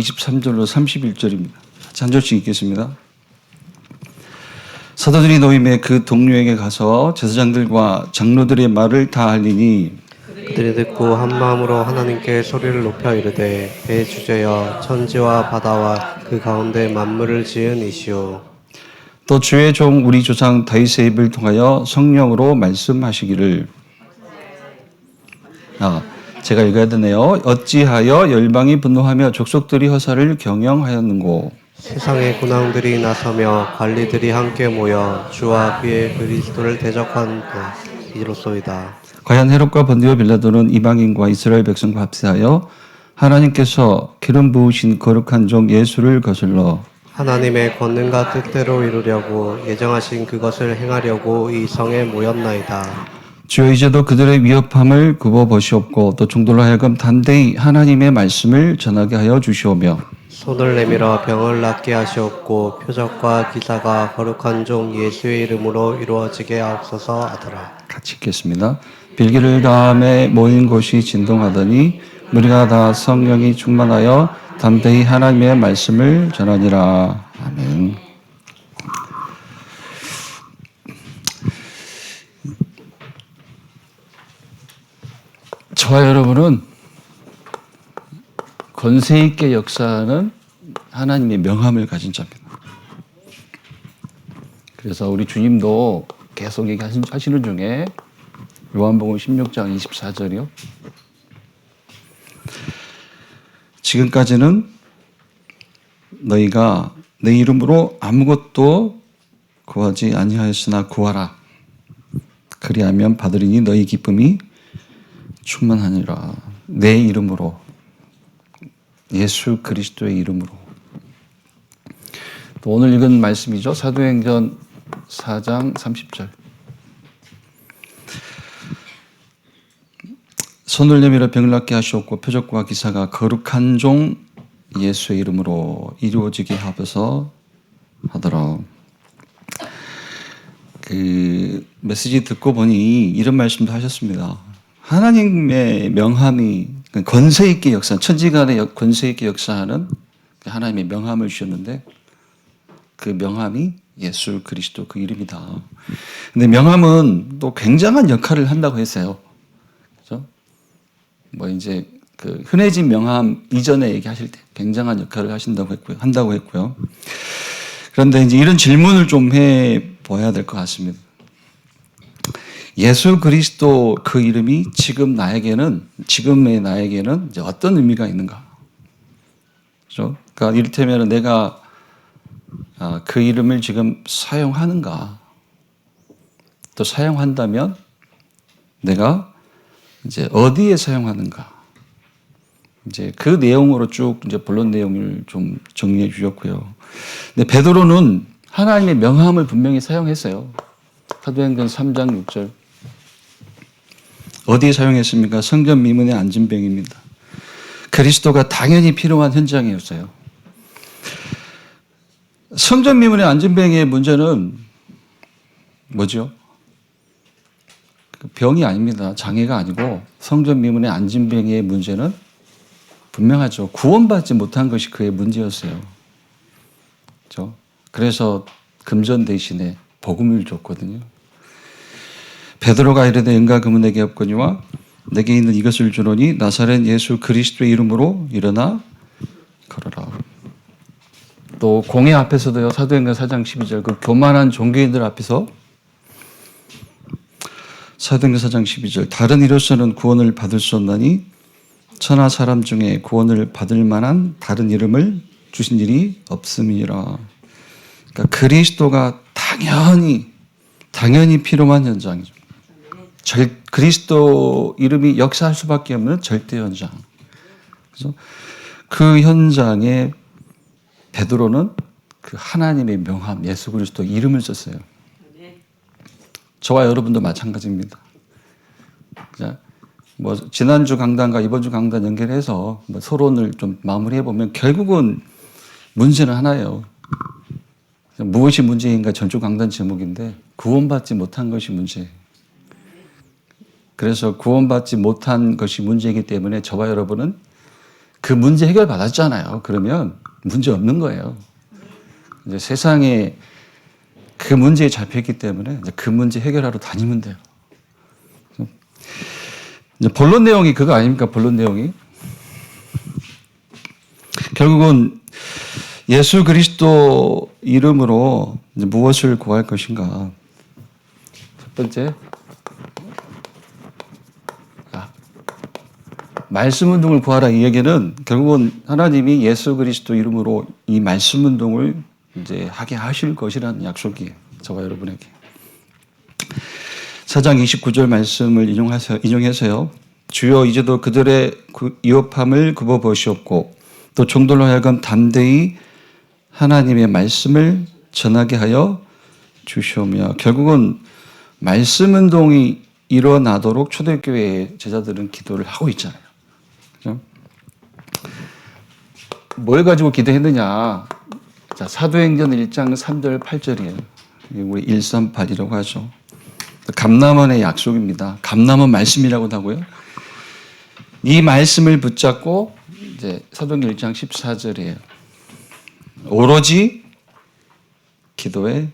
23절로 31절입니다. 한 절씩 읽겠습니다. 사도들이 노임에 그 동료에게 가서 제사장들과 장로들의 말을 다 알리니 그들이 듣고 한 마음으로 하나님께 소리를 높여 이르되 배 주제여 천지와 바다와 그 가운데 만물을 지은 이시오. 또 주의 종 우리 조상 다윗의 입을 통하여 성령으로 말씀하시기를 제가 읽어야 되네요. 어찌하여 열방이 분노하며 족속들이 허사를 경영하였는고 세상의 군왕들이 나서며 관리들이 함께 모여 주와 그의 그리스도를 대적한 이로소이다. 과연 헤롯과 본디오 빌라도는 이방인과 이스라엘 백성과 합세하여 하나님께서 기름 부으신 거룩한 종 예수를 거슬러 하나님의 권능과 뜻대로 이루려고 예정하신 그것을 행하려고 이 성에 모였나이다. 주여 이제도 그들의 위협함을 굽어보시옵고 또 종들로 하여금 담대히 하나님의 말씀을 전하게 하여 주시오며 손을 내밀어 병을 낫게 하시옵고 표적과 기사가 거룩한 종 예수의 이름으로 이루어지게 하옵소서 하더라. 같이 읽겠습니다. 빌기를 다음에 모인 곳이 진동하더니 무리가 다 성령이 충만하여 담대히 하나님의 말씀을 전하니라. 아멘. 저와 여러분은 권세 있게 역사하는 하나님의 명함을 가진 자입니다. 그래서 우리 주님도 계속 얘기하시는 중에 요한복음 16장 24절이요. 지금까지는 너희가 내 이름으로 아무것도 구하지 아니하였으나 구하라. 그리하면 받으리니 너희 기쁨이 충만하니라. 내 이름으로, 예수 그리스도의 이름으로. 또 오늘 읽은 말씀이죠. 사도행전 4장 30절. 손을 내밀어 병을 낫게 하시옵고 표적과 기사가 거룩한 종 예수의 이름으로 이루어지게 하소서 하더라. 그 메시지 듣고 보니 이런 말씀도 하셨습니다. 하나님의 명함이 권세 있게 역사, 천지간에 권세 있게 역사하는 하나님의 명함을 주셨는데 그 명함이 예수 그리스도 그 이름이다. 근데 명함은 또 굉장한 역할을 한다고 했어요. 그죠? 뭐 이제 그 흔해진 명함 이전에 얘기하실 때 굉장한 역할을 한다고 했고요. 그런데 이제 이런 질문을 좀 해봐야 될 것 같습니다. 예수 그리스도 그 이름이 지금의 나에게는 이제 어떤 의미가 있는가? 그죠? 그러니까 이를테면 내가 그 이름을 지금 사용하는가? 또 사용한다면 내가 이제 어디에 사용하는가? 이제 그 내용으로 쭉 이제 본론 내용을 좀 정리해 주셨고요. 근데 베드로는 하나님의 명함을 분명히 사용했어요. 사도행전 3장 6절. 어디에 사용했습니까? 성전 미문에 앉은 병입니다. 그리스도가 당연히 필요한 현장이었어요. 성전 미문에 앉은 병의 문제는 뭐죠? 병이 아닙니다. 장애가 아니고 성전 미문에 앉은 병의 문제는 분명하죠. 구원받지 못한 것이 그의 문제였어요. 그렇죠? 그래서 금전 대신에 복음을 줬거든요. 베드로가 이르되 은과 금은 내게 없거니와 내게 있는 이것을 주노니 나사렛 예수 그리스도의 이름으로 일어나 걸어라. 또 공회 앞에서도요. 사도행전 4장 12절 그 교만한 종교인들 앞에서 사도행전 4장 12절 다른 이로서는 구원을 받을 수 없나니 천하 사람 중에 구원을 받을 만한 다른 이름을 주신 일이 없음이니라. 그러니까 그리스도가 당연히 필요한 현장이죠. 그리스도 이름이 역사할 수밖에 없는 절대 현장. 그래서 그 현장에 베드로는 그 하나님의 명함 예수 그리스도 이름을 썼어요. 저와 여러분도 마찬가지입니다. 뭐 지난주 강단과 이번주 강단 연결해서 뭐 서론을 좀 마무리해 보면 결국은 문제는 하나예요. 무엇이 문제인가 전주 강단 제목인데 구원받지 못한 것이 문제예요. 그래서 구원받지 못한 것이 문제이기 때문에 저와 여러분은 그 문제 해결 받았잖아요. 그러면 문제 없는 거예요. 이제 세상에 그 문제에 잡혔기 때문에 이제 그 문제 해결하러 다니면 돼요. 이제 본론 내용이 그거 아닙니까? 본론 내용이. 결국은 예수 그리스도 이름으로 이제 무엇을 구할 것인가. 첫 번째, 말씀 운동을 구하라. 이 얘기는 결국은 하나님이 예수 그리스도 이름으로 이 말씀 운동을 이제 하게 하실 것이라는 약속이에요. 저와 여러분에게. 4장 29절 말씀을 인용해서요. 주여 이제도 그들의 위협함을 굽어 보시옵고 또 종들로 하여금 담대히 하나님의 말씀을 전하게 하여 주시오며. 결국은 말씀 운동이 일어나도록 초대교회의 제자들은 기도를 하고 있잖아요. 그죠? 뭘 가지고 기도했느냐. 자, 사도행전 1장 3절 8절이에요. 우리 138이라고 하죠. 감람원의 약속입니다. 감람원 말씀이라고도 하고요. 이 말씀을 붙잡고 이제 사도행전 1장 14절이에요. 오로지 기도에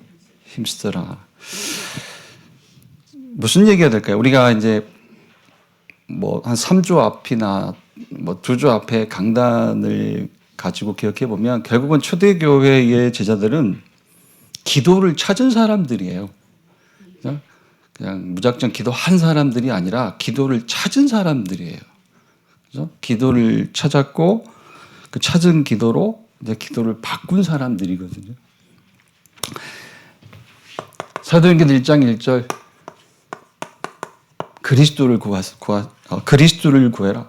힘쓰더라. 무슨 얘기가 될까요? 우리가 이제 뭐 한 3주 앞이나 뭐 2주 앞에 강단을 가지고 기억해 보면 결국은 초대교회의 제자들은 기도를 찾은 사람들이에요. 그냥 무작정 기도한 사람들이 아니라 기도를 찾은 사람들이에요. 그죠? 기도를 찾았고 그 찾은 기도로 이제 기도를 바꾼 사람들이거든요. 사도행전 1장 1절 그리스도를 구해라.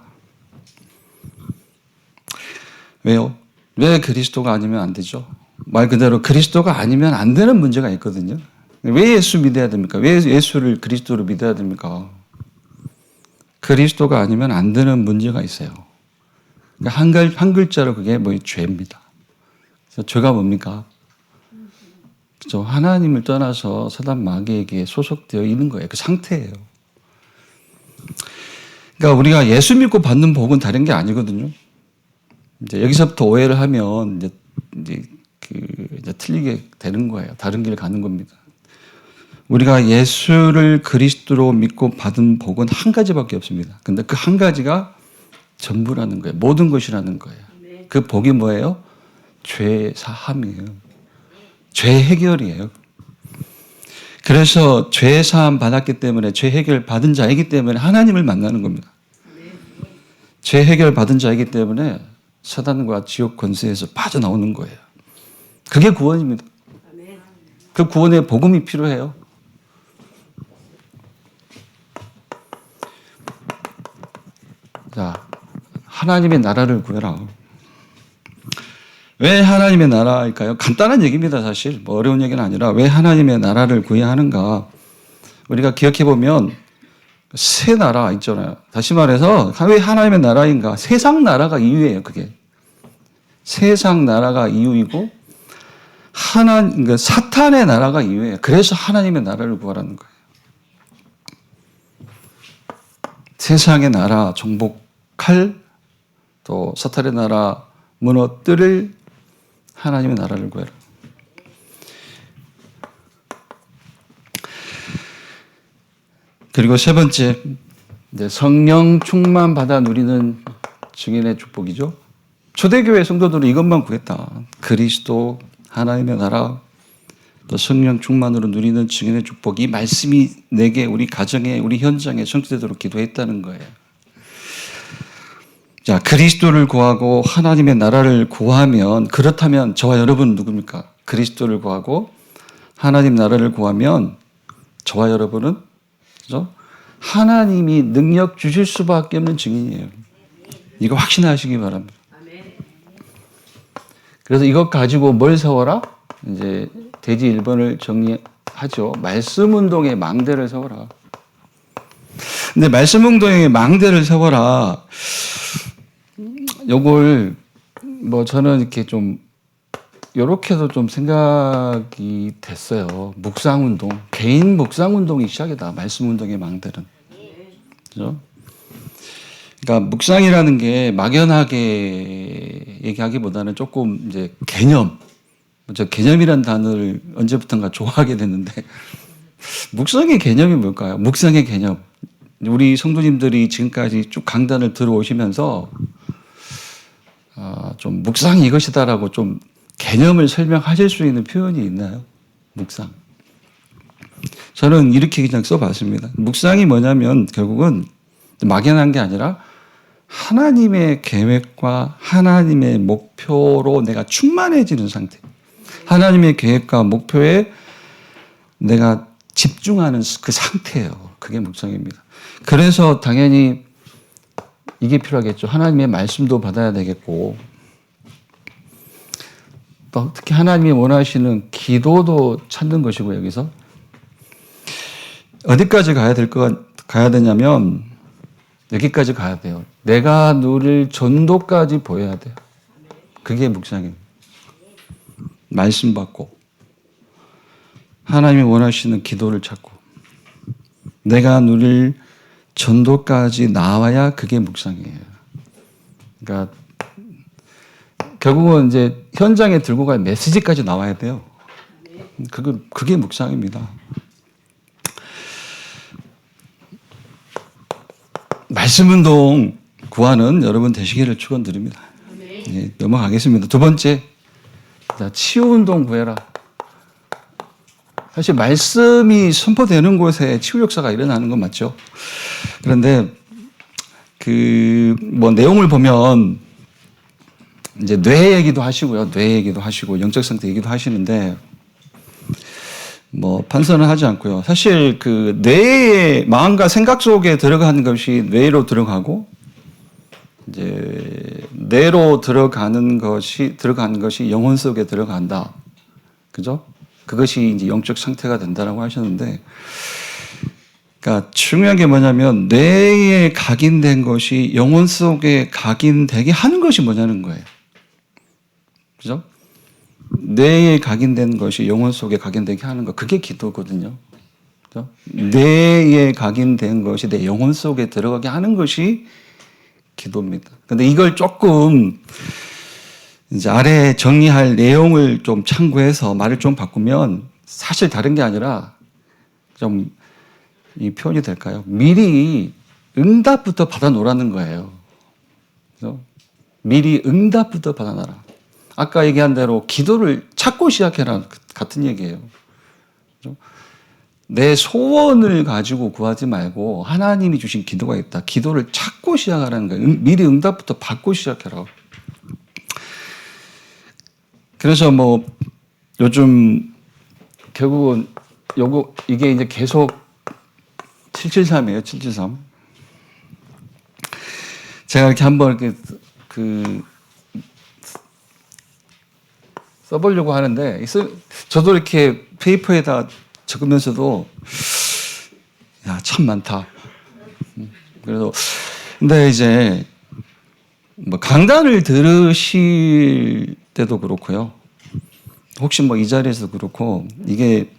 왜요? 왜 그리스도가 아니면 안 되죠? 말 그대로 그리스도가 아니면 안 되는 문제가 있거든요. 왜 예수 믿어야 됩니까? 왜 예수를 그리스도로 믿어야 됩니까? 그리스도가 아니면 안 되는 문제가 있어요. 한 글자로 그게 뭐 죄입니다. 그래서 죄가 뭡니까? 그죠? 하나님을 떠나서 사단 마귀에게 소속되어 있는 거예요. 그 상태예요. 그러니까 우리가 예수 믿고 받는 복은 다른 게 아니거든요. 이제 여기서부터 오해를 하면 이제 틀리게 되는 거예요. 다른 길을 가는 겁니다. 우리가 예수를 그리스도로 믿고 받은 복은 한 가지밖에 없습니다. 근데 그 한 가지가 전부라는 거예요. 모든 것이라는 거예요. 그 복이 뭐예요? 죄 사함이에요. 죄 해결이에요. 그래서 죄 사함 받았기 때문에 죄 해결 받은 자이기 때문에 하나님을 만나는 겁니다. 죄 해결 받은 자이기 때문에 사단과 지옥 권세에서 빠져나오는 거예요. 그게 구원입니다. 그 구원의 복음이 필요해요. 자, 하나님의 나라를 구해라. 왜 하나님의 나라일까요? 간단한 얘기입니다, 사실. 뭐 어려운 얘기는 아니라 왜 하나님의 나라를 구해야 하는가? 우리가 기억해 보면 세 나라 있잖아요. 다시 말해서 왜 하나님의 나라인가? 세상 나라가 이유예요, 그게. 세상 나라가 이유이고 그러니까 사탄의 나라가 이유예요. 그래서 하나님의 나라를 구하라는 거예요. 세상의 나라 정복할 또 사탄의 나라 무너뜨릴 하나님의 나라를 구해라. 그리고 세 번째, 성령 충만 받아 누리는 증인의 축복이죠. 초대교회 성도들은 이것만 구했다. 그리스도, 하나님의 나라, 또 성령 충만으로 누리는 증인의 축복. 이 말씀이 내게 우리 가정에 우리 현장에 성취되도록 기도했다는 거예요. 자, 그리스도를 구하고 하나님의 나라를 구하면, 그렇다면 저와 여러분은 누굽니까? 그리스도를 구하고 하나님 나라를 구하면 저와 여러분은 그죠? 하나님이 능력 주실 수밖에 없는 증인이에요. 이거 확신하시기 바랍니다. 그래서 이것 가지고 뭘 세워라? 이제 대지 1번을 정리하죠. 말씀 운동의 망대를 세워라. 근데 말씀 운동의 망대를 세워라. 요걸 뭐 저는 이렇게 좀 요렇게도 좀 생각이 됐어요. 묵상 운동, 개인 묵상 운동이 시작이다. 말씀 운동의 망대는. 그죠? 그러니까 묵상이라는 게 막연하게 얘기하기보다는 조금 이제 개념, 저 개념이란 단어를 언제부턴가 좋아하게 됐는데 묵상의 개념이 뭘까요? 묵상의 개념. 우리 성도님들이 지금까지 쭉 강단을 들어오시면서 좀 묵상이 이것이다라고 좀 개념을 설명하실 수 있는 표현이 있나요? 묵상. 저는 이렇게 그냥 써봤습니다. 묵상이 뭐냐면 결국은 막연한 게 아니라 하나님의 계획과 하나님의 목표로 내가 충만해지는 상태. 하나님의 계획과 목표에 내가 집중하는 그 상태예요. 그게 묵상입니다. 그래서 당연히 이게 필요하겠죠. 하나님의 말씀도 받아야 되겠고 또 특히 하나님이 원하시는 기도도 찾는 것이고 여기서 어디까지 가야 되냐면 여기까지 가야 돼요. 내가 누릴 전도까지 보여야 돼요. 그게 묵상입니다. 말씀 받고 하나님이 원하시는 기도를 찾고 내가 누릴 전도까지 나와야 그게 묵상이에요. 그러니까 결국은 이제 현장에 들고 갈 메시지까지 나와야 돼요. 그게 묵상입니다. 말씀 운동 구하는 여러분 되시기를 축원드립니다. 네, 넘어가겠습니다. 두 번째, 치유 운동 구해라. 사실 말씀이 선포되는 곳에 치유 역사가 일어나는 건 맞죠. 그런데 뭐 내용을 보면 이제 뇌 얘기도 하시고요, 뇌 얘기도 하시고 영적 상태 얘기도 하시는데 뭐 판단은 하지 않고요. 사실 그 뇌의 마음과 생각 속에 들어가는 것이 뇌로 들어가고 이제 뇌로 들어가는 것이 영혼 속에 들어간다. 그죠? 그것이 이제 영적 상태가 된다라고 하셨는데, 그러니까 중요한 게 뭐냐면 뇌에 각인된 것이 영혼 속에 각인되게 하는 것이 뭐냐는 거예요. 그죠? 뇌에 각인된 것이 영혼 속에 각인되게 하는 것, 그게 기도거든요. 그죠? 뇌에 각인된 것이 내 영혼 속에 들어가게 하는 것이 기도입니다. 근데 이걸 조금 이제 아래 정리할 내용을 좀 참고해서 말을 좀 바꾸면 사실 다른 게 아니라 좀 이 표현이 될까요? 미리 응답부터 받아놓으라는 거예요. 그죠? 미리 응답부터 받아놔라. 아까 얘기한 대로 기도를 찾고 시작해라. 같은 얘기예요. 그죠? 내 소원을 가지고 구하지 말고 하나님이 주신 기도가 있다. 기도를 찾고 시작하라는 거예요. 미리 응답부터 받고 시작해라. 그래서 뭐 요즘 결국은 이게 이제 계속 773이에요. 773. 제가 이렇게 한번 이렇게 써보려고 하는데 저도 이렇게 페이퍼에다 적으면서도 야, 참 많다. 그래서 근데 이제 뭐 강단을 들으실 때도 그렇고요. 혹시 뭐 이 자리에서 그렇고 이게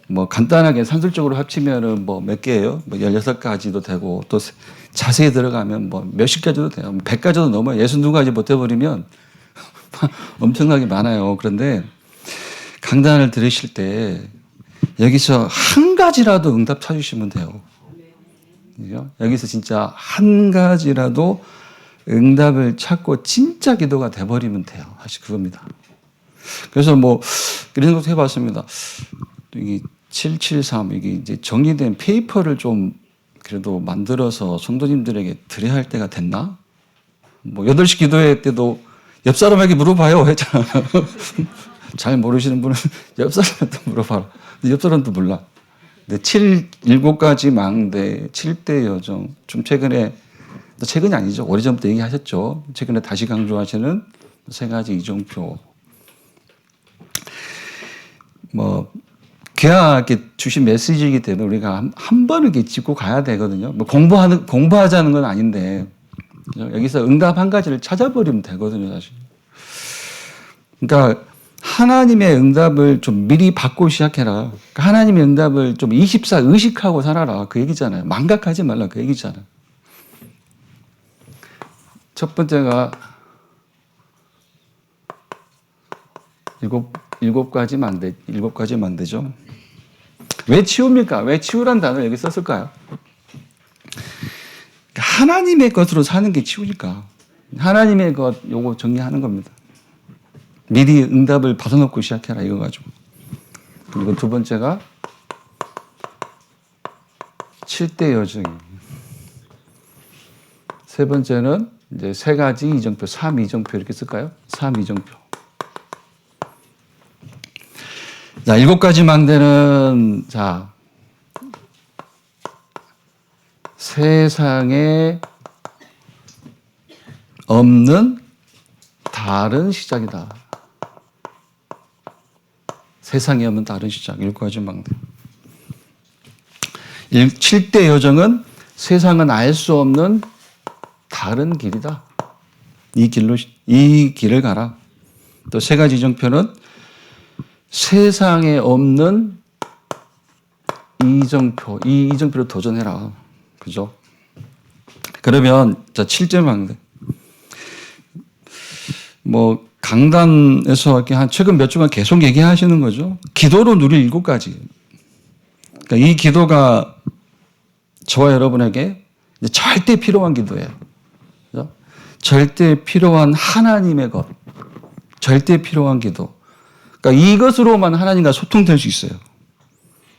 뭐 간단하게 산술적으로 합치면은 뭐 몇 개예요? 뭐 16가지도 되고 또 자세히 들어가면 뭐 몇십 가지도 돼요. 100가지도 넘어요. 62가지 버텨버리면 엄청나게 많아요. 그런데 강단을 들으실 때 여기서 한 가지라도 응답 찾으시면 돼요. 여기서 진짜 한 가지라도 응답을 찾고 진짜 기도가 돼버리면 돼요. 사실 그겁니다. 그래서 뭐 이런 것도 해봤습니다. 여기 773 이게 이제 정리된 페이퍼를 좀 그래도 만들어서 성도님들에게 드려야 할 때가 됐나? 뭐 8시 기도회 때도 옆 사람에게 물어봐요 했잖아. 잘 모르시는 분은 옆 사람한테 물어봐라. 근데 옆 사람도 몰라. 근데 7가지 망대, 7대 여정, 좀 최근에 아니죠. 오래전부터 얘기하셨죠. 최근에 다시 강조하시는 3가지 이정표. 뭐 귀하게 주신 메시지이기 때문에 우리가 한 번을 이렇게 짚고 가야 되거든요. 뭐 공부하자는 건 아닌데 여기서 응답 한 가지를 찾아버리면 되거든요, 사실. 그러니까 하나님의 응답을 좀 미리 받고 시작해라. 그러니까 하나님의 응답을 좀 24 의식하고 살아라. 그 얘기잖아요. 망각하지 말라. 그 얘기잖아요. 첫 번째가 일곱 가지 만대죠. 왜 치웁니까? 왜 치우란 단어를 여기 썼을까요? 하나님의 것으로 사는 게 치우니까. 하나님의 것, 요거 정리하는 겁니다. 미리 응답을 받아놓고 시작해라, 이거 가지고. 그리고 두 번째가 7대 여정입니다. 세 번째는 이제 세 가지 이정표, 3이정표 이렇게 쓸까요? 3이정표. 자, 7가지 망대는, 자, 세상에 없는 다른 시작이다. 세상에 없는 다른 시작, 7가지 망대. 7대 여정은 세상은 알 수 없는 다른 길이다. 이 길을 가라. 또 세 가지 이정표는 세상에 없는 이정표, 이 이정표로 도전해라. 그죠? 그러면, 자, 7제 망대. 뭐, 강단에서 이렇게 한 최근 몇 주간 계속 얘기하시는 거죠. 기도로 누릴 7가지. 그러니까 이 기도가 저와 여러분에게 절대 필요한 기도예요. 그죠? 절대 필요한 하나님의 것. 절대 필요한 기도. 그러니까 이것으로만 하나님과 소통될 수 있어요.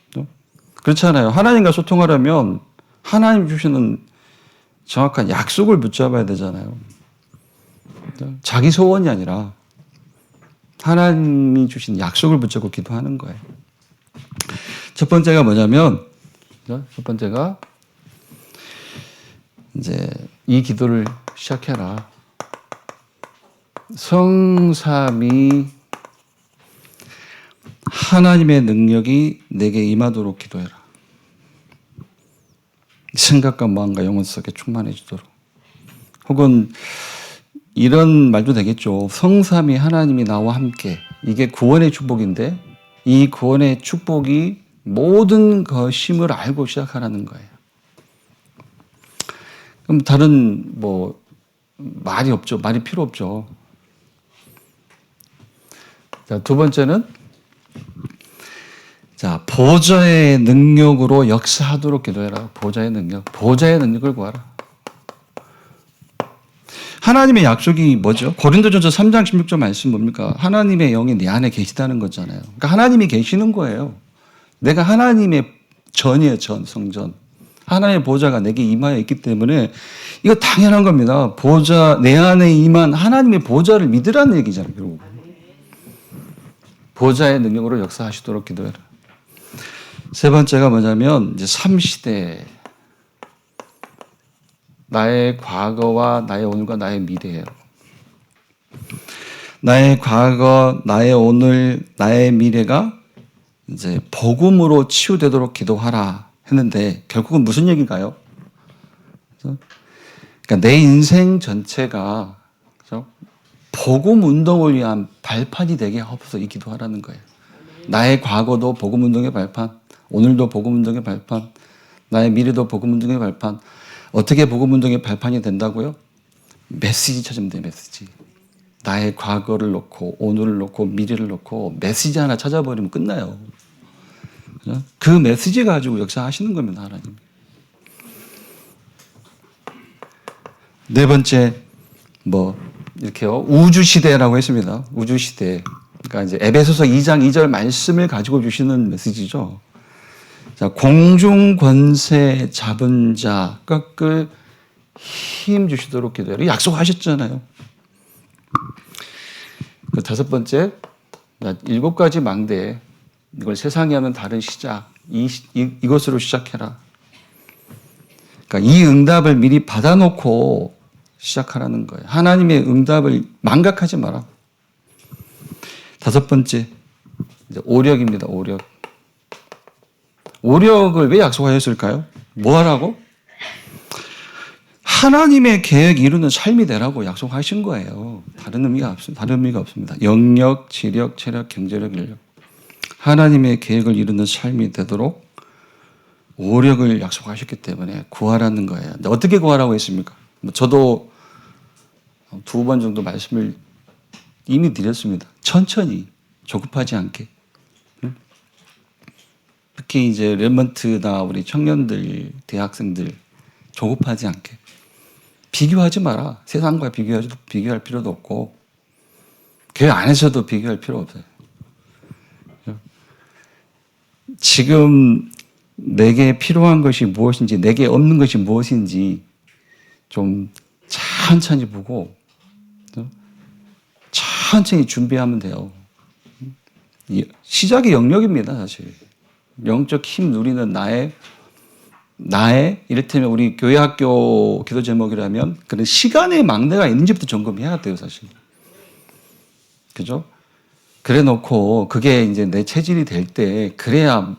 그죠? 그렇잖아요. 하나님과 소통하려면 하나님 주시는 정확한 약속을 붙잡아야 되잖아요. 그죠? 자기 소원이 아니라 하나님이 주신 약속을 붙잡고 기도하는 거예요. 첫 번째가 뭐냐면, 첫 번째가 이제 이 기도를 시작해라. 성삼위 하나님의 능력이 내게 임하도록 기도해라. 생각과 마음과 영혼 속에 충만해지도록. 혹은 이런 말도 되겠죠. 성삼위 하나님이 나와 함께. 이게 구원의 축복인데 이 구원의 축복이 모든 것임을 알고 시작하라는 거예요. 그럼 다른 뭐 말이 없죠. 말이 필요 없죠. 자, 두 번째는 자, 보좌의 능력으로 역사하도록 기도해라. 보좌의 능력. 보좌의 능력을 구하라. 하나님의 약속이 뭐죠? 고린도전서 3장 16절 말씀 뭡니까? 하나님의 영이 내 안에 계시다는 거잖아요. 그러니까 하나님이 계시는 거예요. 내가 하나님의 전이에요, 성전. 하나님의 보좌가 내게 임하여 있기 때문에 이거 당연한 겁니다. 보좌, 내 안에 임한 하나님의 보좌를 믿으라는 얘기잖아요, 결국. 보좌의 능력으로 역사하시도록 기도해라. 세 번째가 뭐냐면, 이제 3시대. 나의 과거와 나의 오늘과 나의 미래예요. 나의 과거, 나의 오늘, 나의 미래가 이제 복음으로 치유되도록 기도하라 했는데 결국은 무슨 얘기인가요? 그러니까 내 인생 전체가 복음 운동을 위한 발판이 되게 하옵소서 이 기도하라는 거예요. 나의 과거도 복음 운동의 발판, 오늘도 복음 운동의 발판, 나의 미래도 복음 운동의 발판. 어떻게 복음 운동의 발판이 된다고요? 메시지 찾으면 돼요, 메시지. 나의 과거를 놓고 오늘을 놓고 미래를 놓고 메시지 하나 찾아버리면 끝나요. 그죠? 그 메시지 가지고 역사하시는 겁니다, 하나님. 네 번째, 뭐 이렇게요, 우주 시대라고 했습니다. 우주 시대. 그러니까 이제 에베소서 2장 2절 말씀을 가지고 주시는 메시지죠. 자, 공중 권세 잡은 자 꺾을 힘 주시도록 기도해라. 약속하셨잖아요. 그 다섯 번째, 7가지 망대. 이걸 세상에 하면 다른 시작. 이것으로 시작해라. 그러니까 이 응답을 미리 받아놓고 시작하라는 거예요. 하나님의 응답을 망각하지 마라. 다섯 번째, 이제 오력입니다. 오력. 오력을 왜 약속하셨을까요? 뭐 하라고? 하나님의 계획 이루는 삶이 되라고 약속하신 거예요. 다른 의미가 없습니다. 영력, 지력, 체력, 경제력, 인력. 하나님의 계획을 이루는 삶이 되도록 오력을 약속하셨기 때문에 구하라는 거예요. 어떻게 구하라고 했습니까? 저도 두 번 정도 말씀을 이미 드렸습니다. 천천히, 조급하지 않게. 특히 이제 랩먼트나 우리 청년들, 대학생들 조급하지 않게. 비교하지 마라. 세상과 비교할 필요도 없고 교회 안에서도 비교할 필요 없어요. 지금 내게 필요한 것이 무엇인지, 내게 없는 것이 무엇인지 좀 천천히 보고 천천히 준비하면 돼요. 시작이 영역입니다, 사실. 영적 힘 누리는 나의 이를테면 우리 교회 학교 기도 제목이라면 그런 시간의 망대가 있는지부터 점검해야 돼요, 사실. 그죠? 그래 놓고 그게 이제 내 체질이 될 때 그래야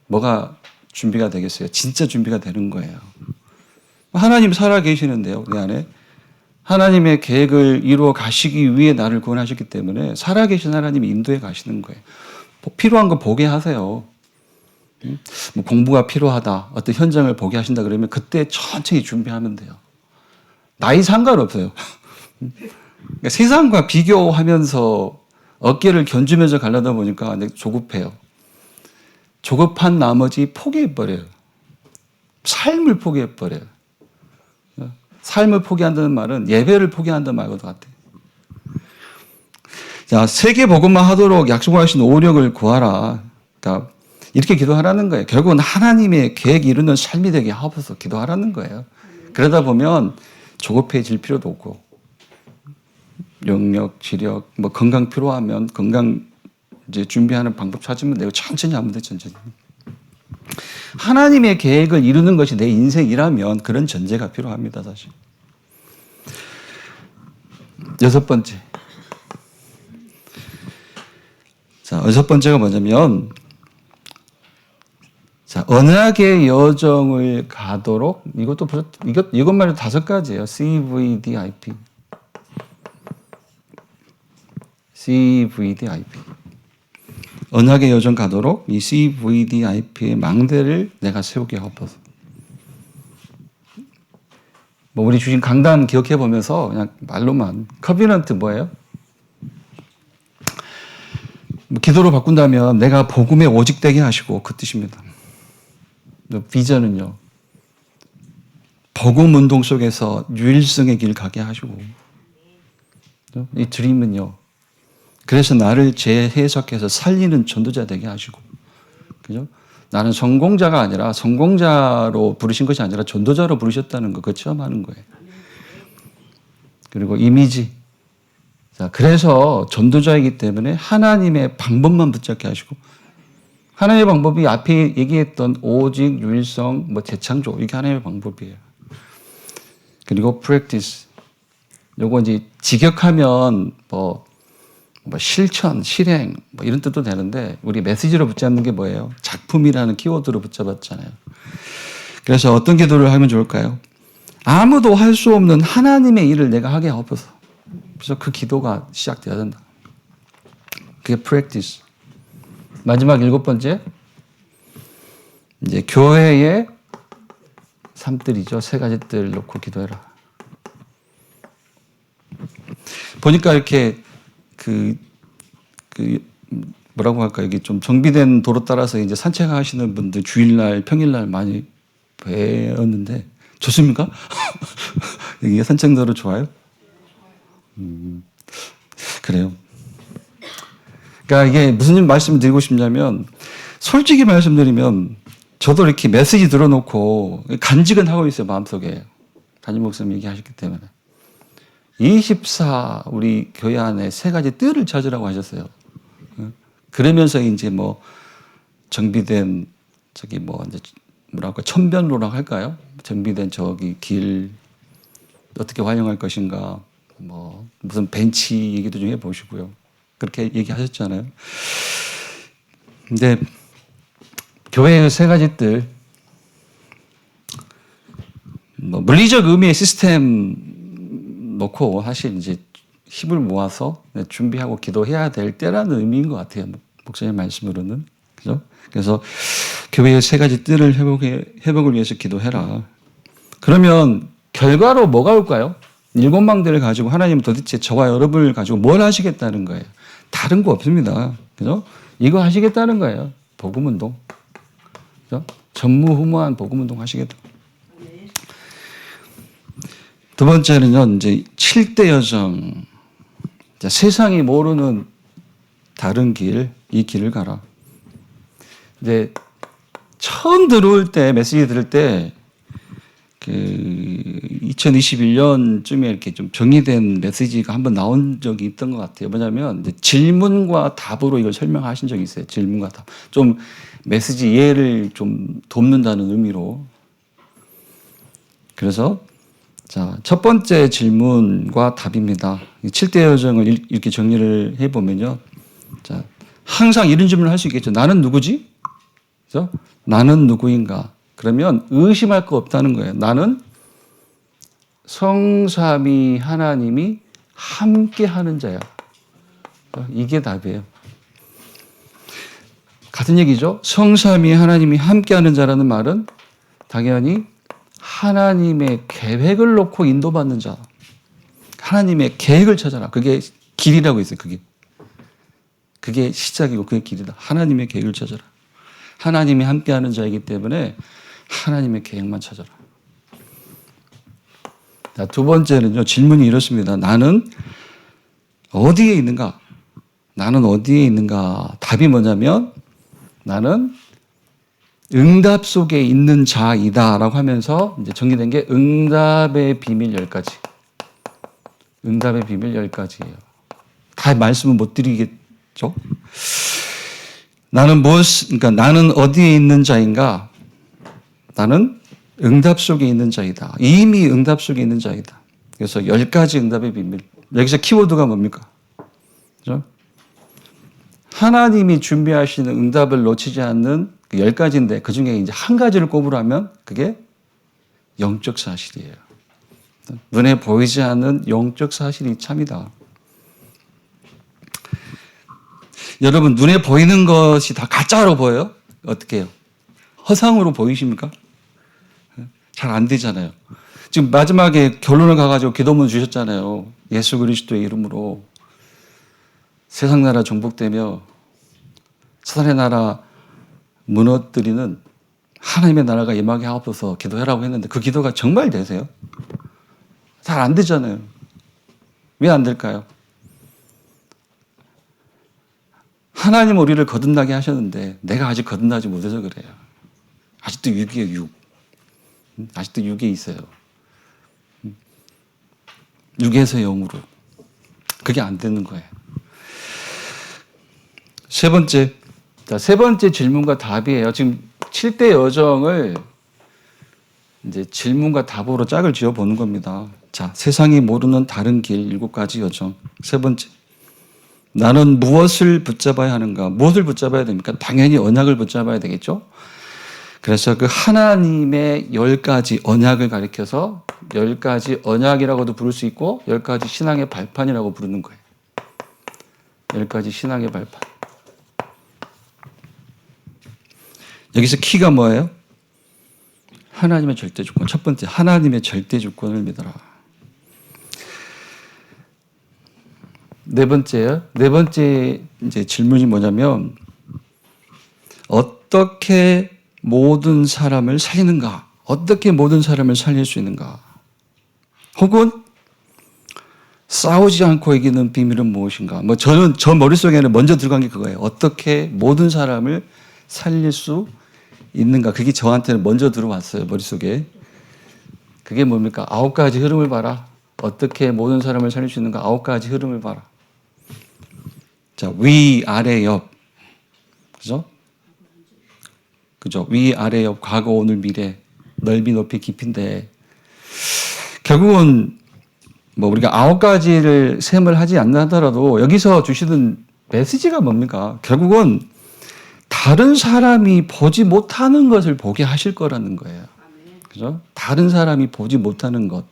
뭐가 준비가 되겠어요. 진짜 준비가 되는 거예요. 하나님 살아 계시는데요, 내 안에. 하나님의 계획을 이루어 가시기 위해 나를 구원하셨기 때문에 살아계신 하나님이 인도해 가시는 거예요. 필요한 거 보게 하세요. 뭐 공부가 필요하다, 어떤 현장을 보게 하신다 그러면 그때 천천히 준비하면 돼요. 나이 상관없어요. 그러니까 세상과 비교하면서 어깨를 견주면서 가려다 보니까 조급해요. 조급한 나머지 포기해버려요. 삶을 포기해버려요. 삶을 포기한다는 말은 예배를 포기한다는 말과도 같아요. 자, 세계 복음만 하도록 약속하신 오력을 구하라. 그러니까 이렇게 기도하라는 거예요. 결국은 하나님의 계획 이루는 삶이 되게 하옵소서 기도하라는 거예요. 그러다 보면 조급해질 필요도 없고 영역, 지력, 뭐 건강 필요하면 건강 이제 준비하는 방법 찾으면 되고 천천히 하면 돼, 천천히. 하나님의 계획을 이루는 것이 내 인생이라면 그런 전제가 필요합니다, 사실. 여섯 번째. 자, 여섯 번째가 뭐냐면, 자, 언약의 여정을 가도록, 이것만 해도 5가지예요. CVDIP. CVDIP. 언약의 여정 가도록 이 CVDIP의 망대를 내가 세우게 하옵소서. 뭐 우리 주신 강단 기억해 보면서 그냥 말로만 커비넌트 뭐예요? 뭐 기도로 바꾼다면 내가 복음에 오직 되게 하시고 그 뜻입니다. 비전은요. 복음 운동 속에서 유일성의 길 가게 하시고 이 드림은요. 그래서 나를 재해석해서 살리는 전도자 되게 하시고, 그죠? 나는 성공자가 아니라 성공자로 부르신 것이 아니라 전도자로 부르셨다는 거, 그거 체험하는 거예요. 그리고 이미지. 자, 그래서 전도자이기 때문에 하나님의 방법만 붙잡게 하시고, 하나님의 방법이 앞에 얘기했던 오직, 유일성, 뭐 재창조, 이게 하나님의 방법이에요. 그리고 practice. 요거 이제 직역하면 뭐 실천, 실행 뭐 이런 뜻도 되는데 우리 메시지로 붙잡는 게 뭐예요? 작품이라는 키워드로 붙잡았잖아요. 그래서 어떤 기도를 하면 좋을까요? 아무도 할 수 없는 하나님의 일을 내가 하게 하옵소서. 그래서 그 기도가 시작돼야 된다. 그게 practice. 마지막 7번째. 이제 교회의 삶들이죠. 3가지 뜰 놓고 기도해라. 보니까 이렇게 뭐라고 할까, 이게 좀 정비된 도로 따라서 이제 산책하시는 분들 주일날, 평일날 많이 뵈었는데, 좋습니까? 여기가 산책로로 좋아요? 그래요. 그러니까 이게 무슨 말씀 드리고 싶냐면, 솔직히 말씀드리면, 저도 이렇게 메시지 들어놓고 간직은 하고 있어요, 마음속에. 담임 목사님 얘기하셨기 때문에. 24 우리 교회 안에 3가지 뜰을 찾으라고 하셨어요. 그러면서 이제 뭐 정비된 저기 뭐 이제 뭐랄까 천변로라고 할까요? 정비된 저기 길 어떻게 활용할 것인가, 뭐 무슨 벤치 얘기도 좀 해보시고요. 그렇게 얘기하셨잖아요. 근데 교회의 3가지 뜰, 뭐 물리적 의미의 시스템 놓고 사실 이제 힘을 모아서 준비하고 기도해야 될 때라는 의미인 것 같아요. 목사님 말씀으로는. 그죠? 그래서 교회의 3가지 뜰을 회복을 위해서 기도해라. 그러면 결과로 뭐가 올까요? 일곱망대를 가지고 하나님은 도대체 저와 여러분을 가지고 뭘 하시겠다는 거예요? 다른 거 없습니다. 그죠? 이거 하시겠다는 거예요. 복음운동. 그죠? 전무후무한 복음운동 하시겠다. 두 번째는요, 이제 7대 여정. 자, 세상이 모르는 다른 길, 이 길을 가라. 이제 처음 들어올 때, 메시지 들을 때, 2021년쯤에 이렇게 좀 정리된 메시지가 한번 나온 적이 있던 것 같아요. 뭐냐면, 이제 질문과 답으로 이걸 설명하신 적이 있어요. 질문과 답. 좀 메시지 이해를 좀 돕는다는 의미로. 그래서, 자, 첫 번째 질문과 답입니다. 7대 여정을 이렇게 정리를 해보면요. 자, 항상 이런 질문을 할 수 있겠죠. 나는 누구지? 그죠? 나는 누구인가? 그러면 의심할 거 없다는 거예요. 나는 성삼위 하나님이 함께 하는 자야. 이게 답이에요. 같은 얘기죠. 성삼위 하나님이 함께 하는 자라는 말은 당연히 하나님의 계획을 놓고 인도받는 자. 하나님의 계획을 찾아라. 그게 길이라고 있어요. 그게 시작이고 그게 길이다. 하나님의 계획을 찾아라. 하나님이 함께하는 자이기 때문에 하나님의 계획만 찾아라. 자, 두 번째는요. 질문이 이렇습니다. 나는 어디에 있는가? 나는 어디에 있는가? 답이 뭐냐면 나는 응답 속에 있는 자이다라고 하면서 이제 정리된 게 응답의 비밀 10가지. 응답의 비밀 10가지예요. 다 말씀은 못 드리겠죠? 그러니까 나는 어디에 있는 자인가? 나는 응답 속에 있는 자이다. 이미 응답 속에 있는 자이다. 그래서 10가지 응답의 비밀. 여기서 키워드가 뭡니까? 그죠? 하나님이 준비하시는 응답을 놓치지 않는 그 10가지인데 그 중에 이제 한 가지를 꼽으라면 그게 영적 사실이에요. 눈에 보이지 않는 영적 사실이 참이다. 여러분, 눈에 보이는 것이 다 가짜로 보여요? 어떻게 해요? 허상으로 보이십니까? 잘 안 되잖아요. 지금 마지막에 결론을 가가지고 기도문 주셨잖아요. 예수 그리스도의 이름으로 세상 나라 정복되며 사탄의 나라 무너뜨리는 하나님의 나라가 임하게 하옵소서 기도해라고 했는데 그 기도가 정말 되세요? 잘 안 되잖아요. 왜 안 될까요? 하나님 우리를 거듭나게 하셨는데 내가 아직 거듭나지 못해서 그래요. 아직도 육이에요, 육. 아직도 육에 있어요. 육에서 영으로. 그게 안 되는 거예요. 세 번째 질문과 답이에요. 지금 7대 여정을 이제 질문과 답으로 짝을 지어 보는 겁니다. 자, 세상이 모르는 다른 길 7가지 여정. 세 번째. 나는 무엇을 붙잡아야 하는가? 무엇을 붙잡아야 됩니까? 당연히 언약을 붙잡아야 되겠죠? 그래서 그 하나님의 10가지 언약을 가리켜서 10가지 언약이라고도 부를 수 있고 10가지 신앙의 발판이라고 부르는 거예요. 10가지 신앙의 발판. 여기서 키가 뭐예요? 하나님의 절대 주권. 첫 번째, 하나님의 절대 주권을 믿어라. 네 번째 이제 질문이 뭐냐면 어떻게 모든 사람을 살리는가? 어떻게 모든 사람을 살릴 수 있는가? 혹은 싸우지 않고 이기는 비밀은 무엇인가? 저 머릿속에는 먼저 들어간 게 그거예요. 어떻게 모든 사람을 살릴 수 있는가? 그게 저한테는 먼저 들어왔어요, 머릿속에. 그게 뭡니까? 9가지 흐름을 봐라. 어떻게 모든 사람을 살릴 수 있는가? 9가지 흐름을 봐라. 자, 위, 아래, 옆. 그죠? 위, 아래, 옆, 과거, 오늘, 미래. 넓이, 높이, 깊이인데. 결국은 우리가 9가지를 셈을 하지 않나 하더라도 여기서 주시는 메시지가 뭡니까? 결국은 다른 사람이 보지 못하는 것을 보게 하실 거라는 거예요. 그죠? 다른 사람이 보지 못하는 것.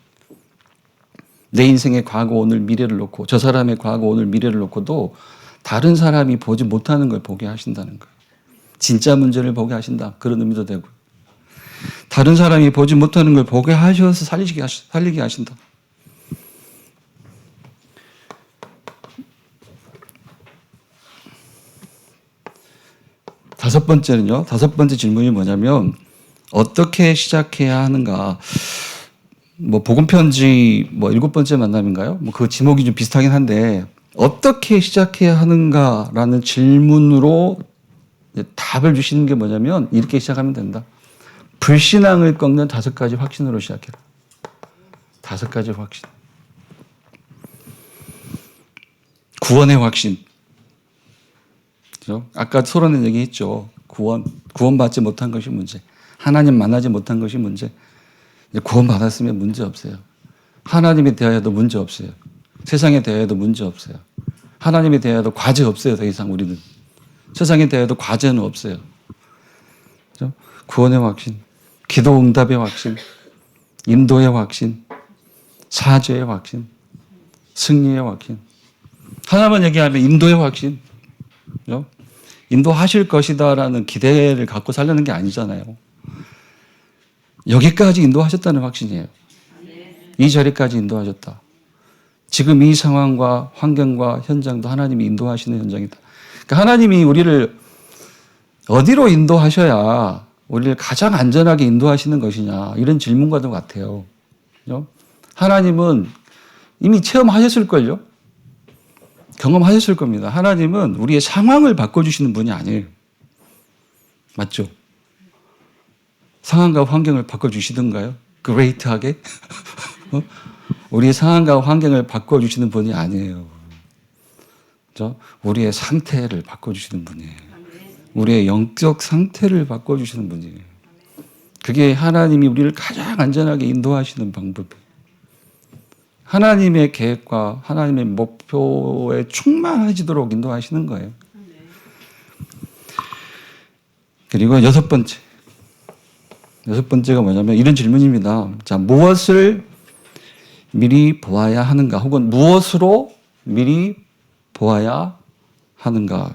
내 인생의 과거, 오늘, 미래를 놓고 저 사람의 과거, 오늘, 미래를 놓고도 다른 사람이 보지 못하는 걸 보게 하신다는 거예요. 진짜 문제를 보게 하신다. 그런 의미도 되고. 다른 사람이 보지 못하는 걸 보게 하셔서 살리게 하신다. 다섯 번째는요. 다섯 번째 질문이 뭐냐면 어떻게 시작해야 하는가. 뭐 복음 편지 뭐 일곱 번째 만남인가요? 뭐 그 지목이 좀 비슷하긴 한데 어떻게 시작해야 하는가라는 질문으로 이제 답을 주시는 게 뭐냐면 이렇게 시작하면 된다. 불신앙을 꺾는 다섯 가지 확신으로 시작해라. 다섯 가지 확신. 구원의 확신. 그죠? 아까 토론에 얘기했죠. 구원받지 못한 것이 문제. 하나님 만나지 못한 것이 문제. 구원받았으면 문제 없어요. 하나님에 대하여도 문제 없어요. 세상에 대하여도 문제 없어요. 하나님에 대하여도 과제 없어요. 더 이상 우리는. 세상에 대하여도 과제는 없어요. 그죠? 구원의 확신, 기도 응답의 확신, 인도의 확신, 사죄의 확신, 승리의 확신. 하나만 얘기하면 인도의 확신. 그죠? 인도하실 것이다라는 기대를 갖고 살려는 게 아니잖아요. 여기까지 인도하셨다는 확신이에요. 이 자리까지 인도하셨다. 지금 이 상황과 환경과 현장도 하나님이 인도하시는 현장이다. 그러니까 하나님이 우리를 어디로 인도하셔야 우리를 가장 안전하게 인도하시는 것이냐 이런 질문과도 같아요. 그죠? 하나님은 이미 체험하셨을걸요? 경험하셨을 겁니다. 하나님은 우리의 상황을 바꿔주시는 분이 아니에요. 맞죠? 상황과 환경을 바꿔주시던가요? 그레이트하게? 우리의 상황과 환경을 바꿔주시는 분이 아니에요. 그렇죠? 우리의 상태를 바꿔주시는 분이에요. 우리의 영적 상태를 바꿔주시는 분이에요. 그게 하나님이 우리를 가장 안전하게 인도하시는 방법이에요. 하나님의 계획과 하나님의 목표에 충만해지도록 인도하시는 거예요. 그리고 여섯 번째가 뭐냐면 이런 질문입니다. 자, 무엇을 미리 보아야 하는가? 혹은 무엇으로 미리 보아야 하는가?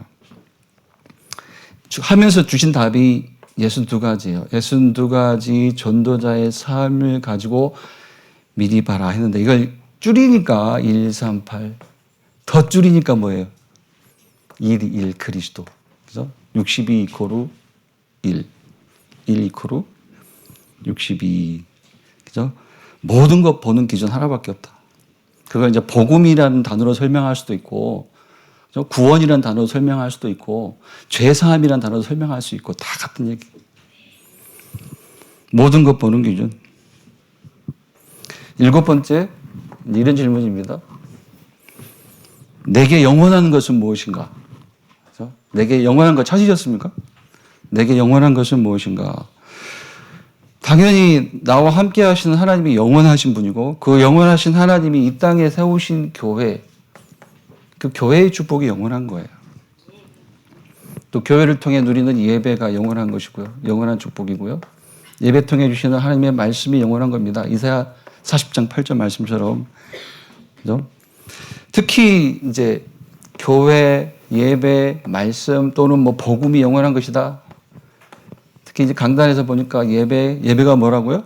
하면서 주신 답이 62가지예요. 62가지 전도자의 삶을 가지고 미리 봐라 했는데 이걸 줄이니까 138. 더 줄이니까 뭐예요? 1 그리스도. 그죠? 62 이코르 1. 1 이코르 62. 그죠? 모든 것 보는 기준 하나밖에 없다. 그걸 이제 복음이라는 단어로 설명할 수도 있고, 그죠? 구원이라는 단어로 설명할 수도 있고, 죄사함이라는 단어로 설명할 수 있고, 다 같은 얘기. 모든 것 보는 기준. 일곱 번째, 이런 질문입니다. 내게 영원한 것은 무엇인가? 그죠? 내게 영원한 것 찾으셨습니까? 내게 영원한 것은 무엇인가? 당연히 나와 함께 하시는 하나님이 영원하신 분이고 그 영원하신 하나님이 이 땅에 세우신 교회, 그 교회의 축복이 영원한 거예요. 또 교회를 통해 누리는 예배가 영원한 것이고요. 영원한 축복이고요. 예배 통해 주시는 하나님의 말씀이 영원한 겁니다. 이사야 40장 8절 말씀처럼. 그죠? 특히 이제 교회, 예배, 말씀 또는 뭐 복음이 영원한 것이다. 특히 이제 강단에서 보니까 예배가 뭐라고요?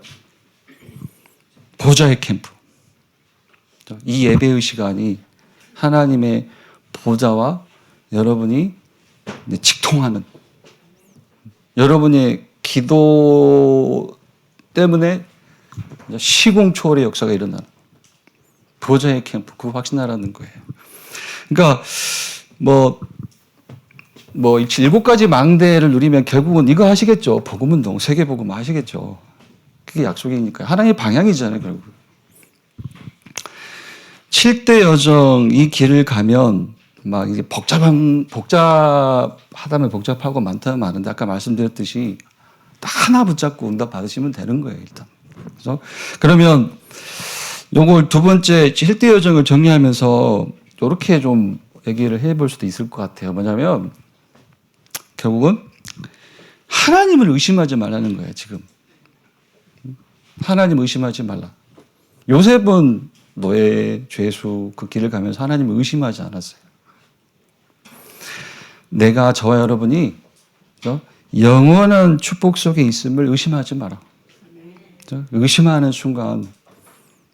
보좌의 캠프. 이 예배의 시간이 하나님의 보좌와 여러분이 직통하는, 여러분의 기도 때문에 시공초월의 역사가 일어나는 보좌의 캠프, 그 확신하라는 거예요. 그러니까 뭐 7가지 망대를 누리면 결국은 이거 하시겠죠. 복음운동, 세계복음 하시겠죠. 그게 약속이니까요. 하나님의 방향이잖아요, 결국. 7대 여정 이 길을 가면 막 이제 복잡하다면 복잡하고 많다면 많은데 아까 말씀드렸듯이 딱 하나 붙잡고 응답 받으시면 되는 거예요, 일단. 그래서 그러면 요걸 두 번째 7대 여정을 정리하면서 이렇게 좀 얘기를 해볼 수도 있을 것 같아요. 뭐냐면 결국은 하나님을 의심하지 말라는 거예요, 지금. 하나님 의심하지 말라. 요셉은 노예, 죄수 그 길을 가면서 하나님을 의심하지 않았어요. 내가 저와 여러분이 영원한 축복 속에 있음을 의심하지 마라. 의심하는 순간,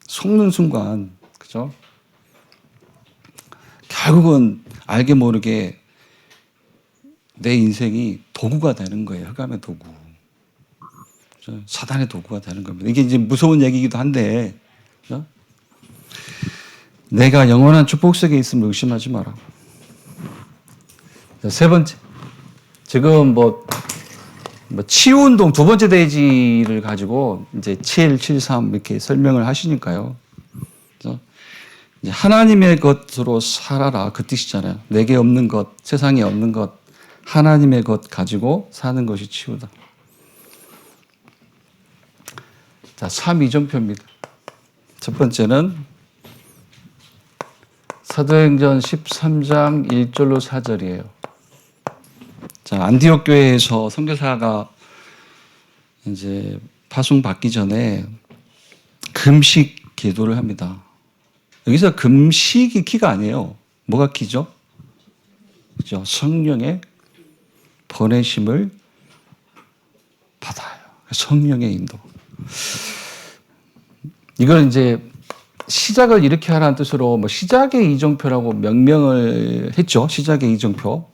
속는 순간, 그죠? 결국은 알게 모르게 내 인생이 도구가 되는 거예요. 흑암의 도구. 사단의 도구가 되는 겁니다. 이게 이제 무서운 얘기이기도 한데, 그죠? 내가 영원한 축복 속에 있음을 의심하지 마라. 세 번째. 지금 뭐 치유운동 두 번째 대지를 가지고 이제 7, 7, 3 이렇게 설명을 하시니까요. 그래서 이제 하나님의 것으로 살아라. 그 뜻이잖아요. 내게 없는 것, 세상에 없는 것, 하나님의 것 가지고 사는 것이 치유다. 자, 3이정표입니다. 첫 번째는 사도행전 13장 1절로 4절이에요. 자, 안디옥 교회에서 선교사가 이제 파송 받기 전에 금식 기도를 합니다. 여기서 금식이 키가 아니에요. 뭐가 키죠? 그죠? 성령의 보내심을 받아요. 성령의 인도. 이걸 이제 시작을 이렇게 하라는 뜻으로 뭐 시작의 이정표라고 명명을 했죠. 시작의 이정표.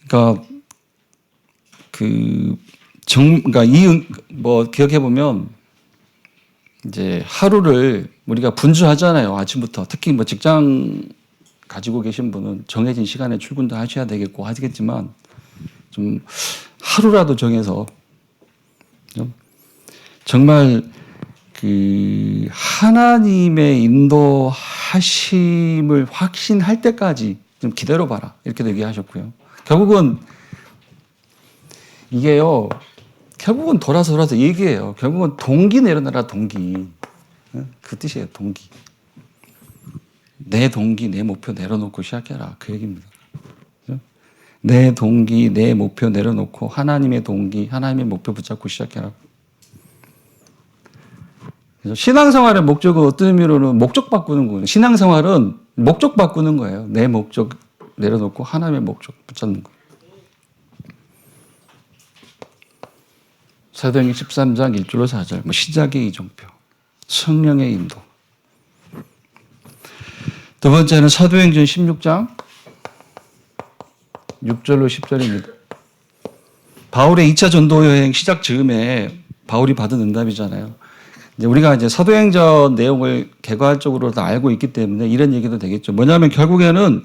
그러니까 뭐 기억해 보면 이제 하루를 우리가 분주하잖아요. 아침부터 특히 뭐 직장 가지고 계신 분은 정해진 시간에 출근도 하셔야 되겠고 하겠지만 좀 하루라도 정해서 정말 그 하나님의 인도하심을 확신할 때까지 좀 기다려봐라 이렇게 얘기하셨고요. 결국은 이게요. 결국은 돌아서 얘기해요. 결국은 동기 내려놔라 동기. 그 뜻이에요. 동기. 내 동기, 내 목표 내려놓고 시작해라. 그 얘기입니다. 내 동기, 내 목표 내려놓고 하나님의 동기, 하나님의 목표 붙잡고 시작해라. 그래서 신앙생활의 목적은 어떤 의미로는 목적 바꾸는 거예요. 신앙생활은 목적 바꾸는 거예요. 내 목적 내려놓고 하나님의 목적 붙잡는 거예요. 사도행전 13장 1절로 4절, 시작의 이정표, 성령의 인도. 두 번째는 사도행전 16장 6절로 10절입니다. 바울의 2차 전도 여행 시작 즈음에 바울이 받은 응답이잖아요. 이제 우리가 이제 사도행전 내용을 개괄적으로 다 알고 있기 때문에 이런 얘기도 되겠죠. 뭐냐면 결국에는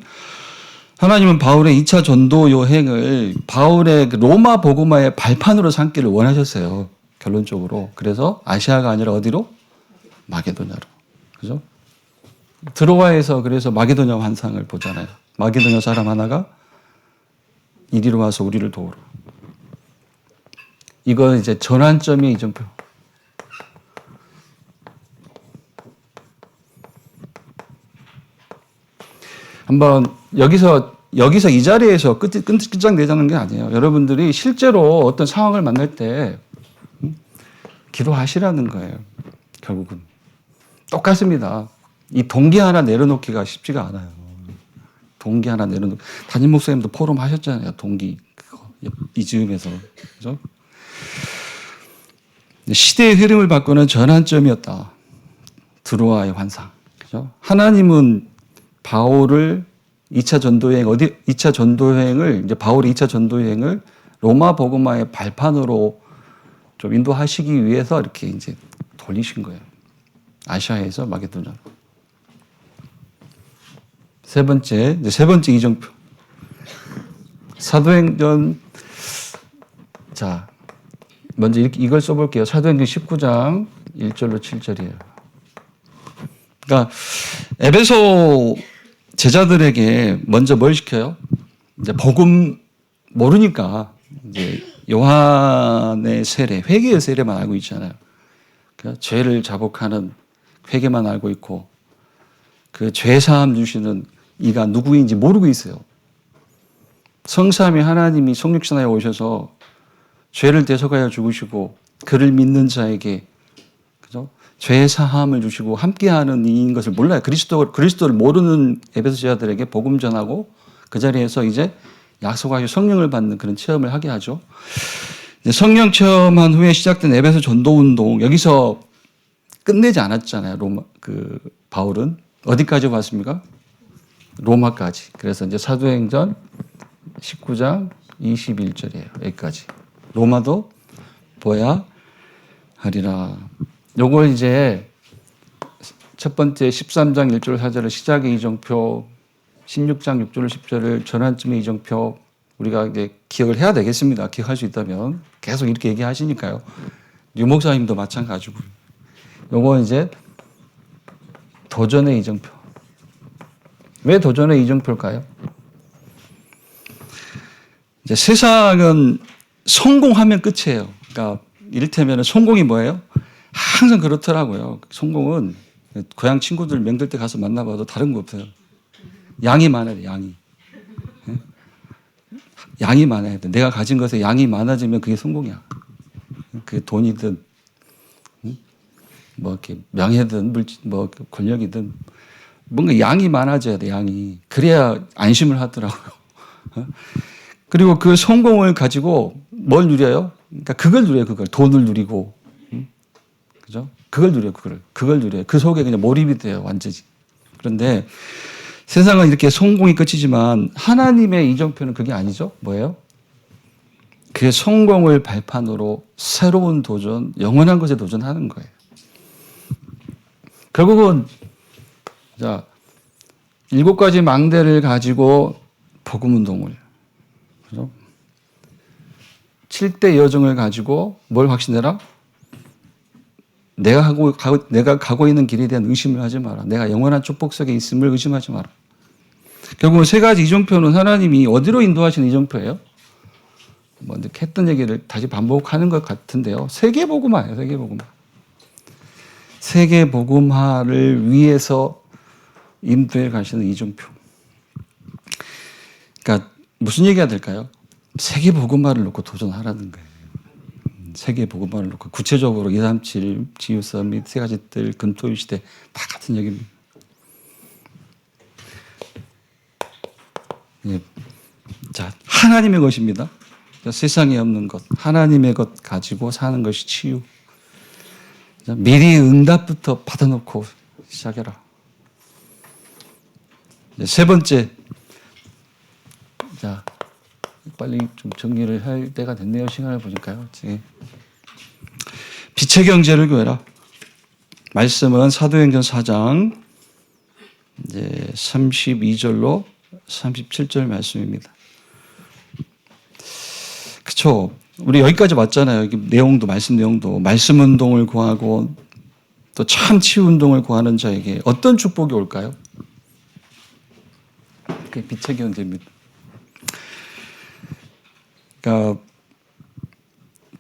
하나님은 바울의 2차 전도 여행을 바울의 로마 복음화의 발판으로 삼기를 원하셨어요. 결론적으로. 그래서 아시아가 아니라 어디로? 마게도냐로. 그죠? 드로아에서 그래서 마게도냐 환상을 보잖아요. 마게도냐 사람 하나가 이리로 와서 우리를 도우라. 이거 이제 전환점이 이정표. 한번 여기서 이 자리에서 끝장내자는 게 아니에요. 여러분들이 실제로 어떤 상황을 만날 때 기도하시라는 거예요. 결국은 똑같습니다. 이 동기 하나 내려놓기가 쉽지가 않아요. 동기 하나 내려놓기. 담임 목사님도 포럼 하셨잖아요. 동기 그거 이 즈음에서 그죠? 시대의 흐름을 바꾸는 전환점이었다. 드로아의 환상. 그죠? 하나님은 바울을 2차 전도여행을 이제 바울의 2차 전도여행을 로마 복음화의 발판으로 좀 인도하시기 위해서 이렇게 이제 돌리신 거예요. 아시아에서 마게도냐. 세 번째 이정표. 사도행전 자 먼저 이걸 써볼게요. 사도행전 19장 1절로 7절이에요. 그러니까 에베소 제자들에게 먼저 뭘 시켜요? 이제 복음 모르니까 이제 요한의 세례, 회개의 세례만 알고 있잖아요. 그러니까 죄를 자복하는 회개만 알고 있고 그 죄 사함 주시는 이가 누구인지 모르고 있어요. 성삼위 하나님이 성육신하에 오셔서 죄를 대속하여 죽으시고 그를 믿는 자에게 그죠? 죄 사함을 주시고 함께하는 이인 것을 몰라요. 그리스도를 모르는 에베소 제자들에게 복음 전하고 그 자리에서 이제 약속하신 성령을 받는 그런 체험을 하게 하죠. 성령 체험한 후에 시작된 에베소 전도 운동 여기서 끝내지 않았잖아요. 바울은 어디까지 왔습니까? 로마까지. 그래서 이제 사도행전 19장 21절이에요. 여기까지. 로마도 보야 하리라. 요걸 이제 첫 번째 13장 1절 4절을 시작의 이정표, 16장 6절 10절을 전환점의 이정표, 우리가 이제 기억을 해야 되겠습니다. 기억할 수 있다면. 계속 이렇게 얘기하시니까요. 유 목사님도 마찬가지고. 요거 이제 도전의 이정표. 왜 도전의 이정표일까요? 이제 세상은 성공하면 끝이에요. 그러니까 이를테면 성공이 뭐예요? 항상 그렇더라고요. 성공은 고향 친구들 명절 때 가서 만나봐도 다른 거 없어요. 양이 많아야 돼, 양이. 양이 많아야 돼. 내가 가진 것에 양이 많아지면 그게 성공이야. 그게 돈이든, 뭐 이렇게 명예든, 뭐 권력이든, 뭔가 양이 많아져야 돼, 양이. 그래야 안심을 하더라고요. 그리고 그 성공을 가지고 뭘 누려요? 그러니까 그걸 누려요, 그걸. 돈을 누리고. 그죠? 그걸 누려요, 그걸 누려요. 그 속에 그냥 몰입이 돼요, 완전히. 그런데 세상은 이렇게 성공이 끝이지만 하나님의 이정표는 그게 아니죠. 뭐예요? 그의 성공을 발판으로 새로운 도전, 영원한 것에 도전하는 거예요. 결국은 자 7가지 망대를 가지고 복음운동을, 그죠? 7대 여정을 가지고 뭘 확신해라? 내가 가고 있는 길에 대한 의심을 하지 마라. 내가 영원한 축복 속에 있음을 의심하지 마라. 결국은 3가지 이정표는 하나님이 어디로 인도하시는 이정표예요? 뭐 이렇게 했던 얘기를 다시 반복하는 것 같은데요. 세계복음화예요, 세계복음화. 세계복음화를 위해서 인도해 가시는 이정표. 그러니까 무슨 얘기가 될까요? 세계복음화를 놓고 도전하라는 거예요. 세계복음화를 놓고 구체적으로 237, 지유서밋, 3가지들, 금토일 시대 다 같은 얘기입니다. 예. 자, 하나님의 것입니다. 세상에 없는 것, 하나님의 것 가지고 사는 것이 치유. 자, 미리 응답부터 받아놓고 시작해라. 이제 3번째, 자, 빨리 좀 정리를 할 때가 됐네요. 시간을 보니까요. 빛의 경제를 구해라. 말씀은 사도행전 4장 이제 32절로 37절 말씀입니다. 그렇죠. 우리 여기까지 왔잖아요. 여기 내용도 말씀 내용도 말씀 운동을 구하고 또 참 치유 운동을 구하는 자에게 어떤 축복이 올까요? 그게 빛의 경제입니다. 그러니까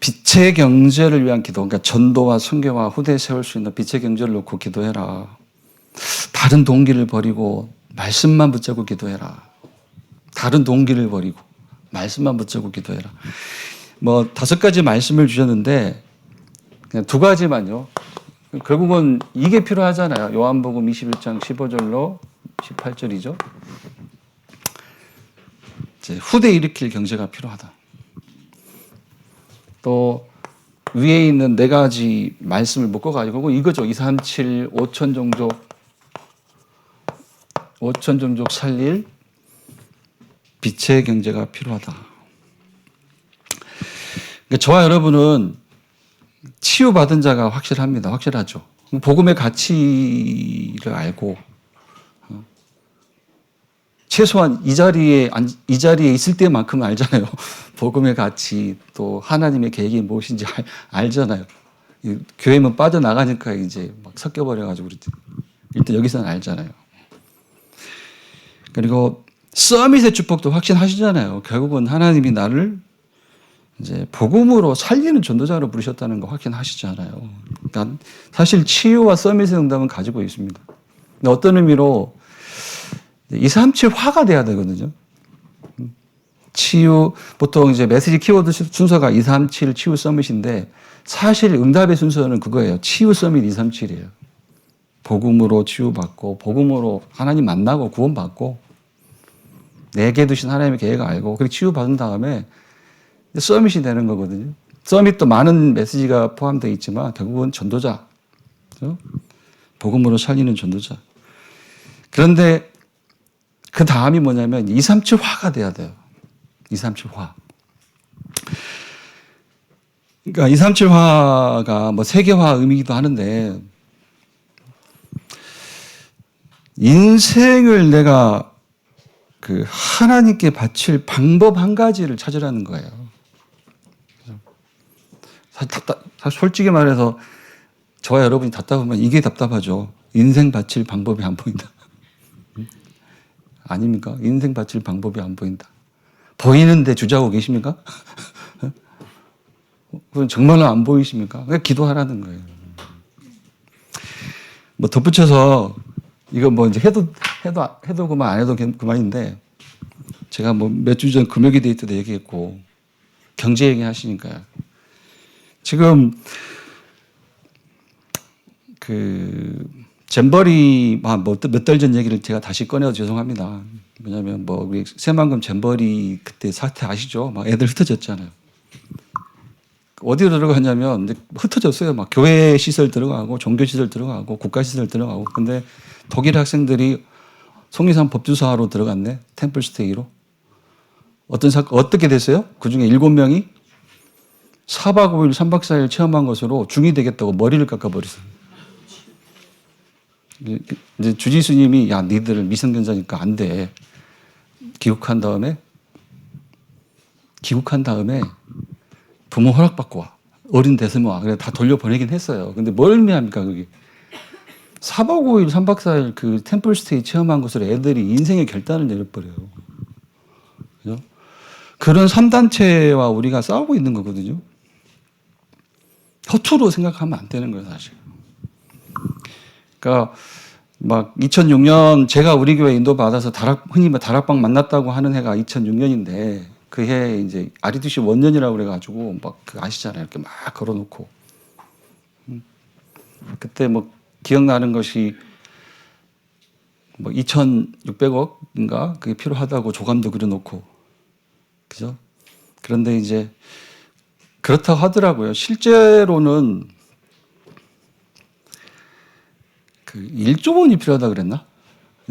빛의 경제를 위한 기도, 그러니까 전도와 선교와 후대에 세울 수 있는 빛의 경제를 놓고 기도해라. 다른 동기를 버리고 말씀만 붙잡고 기도해라. 다른 동기를 버리고 말씀만 붙잡고 기도해라. 뭐 5가지 말씀을 주셨는데 그냥 2가지만요. 결국은 이게 필요하잖아요. 요한복음 21장 15절로 18절이죠. 이제 후대 일으킬 경제가 필요하다. 또 위에 있는 4가지 말씀을 묶어가지고 이거죠. 237 5천 종족 살릴 빛의 경제가 필요하다. 그러니까 저와 여러분은 치유받은 자가 확실합니다. 확실하죠. 복음의 가치를 알고 최소한 이 자리에 있을 때만큼은 알잖아요. 복음의 가치, 또 하나님의 계획이 무엇인지 알잖아요. 교회만 빠져나가니까 이제 막 섞여버려가지고 일단 여기서는 알잖아요. 그리고 서밋의 축복도 확신하시잖아요. 결국은 하나님이 나를 이제 복음으로 살리는 전도자로 부르셨다는 거 확신하시잖아요. 그러니까 사실 치유와 서밋의 응답은 가지고 있습니다. 근데 어떤 의미로 237 화가 돼야 되거든요. 치유, 보통 이제 메시지 키워드 순서가 237 치유 서밋인데 사실 응답의 순서는 그거예요. 치유 서밋 237이에요. 복음으로 치유받고, 복음으로 하나님 만나고 구원받고, 내게 두신 하나님의 계획을 알고, 그리고 치유받은 다음에 서밋이 되는 거거든요. 서밋도 많은 메시지가 포함되어 있지만 결국은 전도자. 그렇죠? 복음으로 살리는 전도자. 그런데 그 다음이 뭐냐면 237 화가 돼야 돼요. 237화. 그러니까 237화가 뭐 세계화 의미이기도 하는데 인생을 내가 그 하나님께 바칠 방법 한 가지를 찾으라는 거예요. 사실 솔직히 말해서 저와 여러분이 답답하면 이게 답답하죠. 인생 바칠 방법이 안 보인다. 아닙니까? 인생 바칠 방법이 안 보인다. 보이는데 주저하고 계십니까? 그건 정말로 안 보이십니까? 왜 기도하라는 거예요. 뭐 덧붙여서 이거 뭐 이제 해도 그만 안 해도 그만인데 제가 뭐 몇 주 전 금요기 데이트 때 얘기했고 경제 얘기 하시니까요. 지금 그 잼버리 몇 달 전 얘기를 제가 다시 꺼내서 죄송합니다. 왜냐하면 뭐 우리 새만금 잼버리 그때 사태 아시죠? 막 애들 흩어졌잖아요. 어디로 들어갔냐면 이제 흩어졌어요. 막 교회 시설 들어가고 종교 시설 들어가고 국가 시설 들어가고. 근데 독일 학생들이 속리산 법주사로 들어갔네. 템플스테이로. 어떻게 됐어요? 그중에 7명이 4박 5일 3박 4일 체험한 것으로 중이 되겠다고 머리를 깎아버렸어요. 이제 주지스님이 야 니들 미성년자니까 안 돼. 귀국한 다음에 부모 허락받고 와. 어린 됐으면 와. 그래 다 돌려보내긴 했어요. 근데 뭘 의미합니까 그게. 4박 5일 3박 4일 그 템플스테이 체험한 것으로 애들이 인생의 결단을 내려버려요. 그죠? 그런 3단체와 우리가 싸우고 있는 거거든요. 허투루 생각하면 안 되는 거예요 사실. 그러니까 막 2006년 제가 우리 교회 인도 받아서 흔히 다락방 만났다고 하는 해가 2006년인데 그 해 이제 RUTC 원년이라고 그래가지고 막 그 아시잖아요. 이렇게 막 걸어놓고 그때 뭐 기억나는 것이 뭐 2,600억인가 그게 필요하다고 조감도 그려놓고 그죠? 그런데 이제 그렇다고 하더라고요. 실제로는 그 1조 원이 필요하다 그랬나?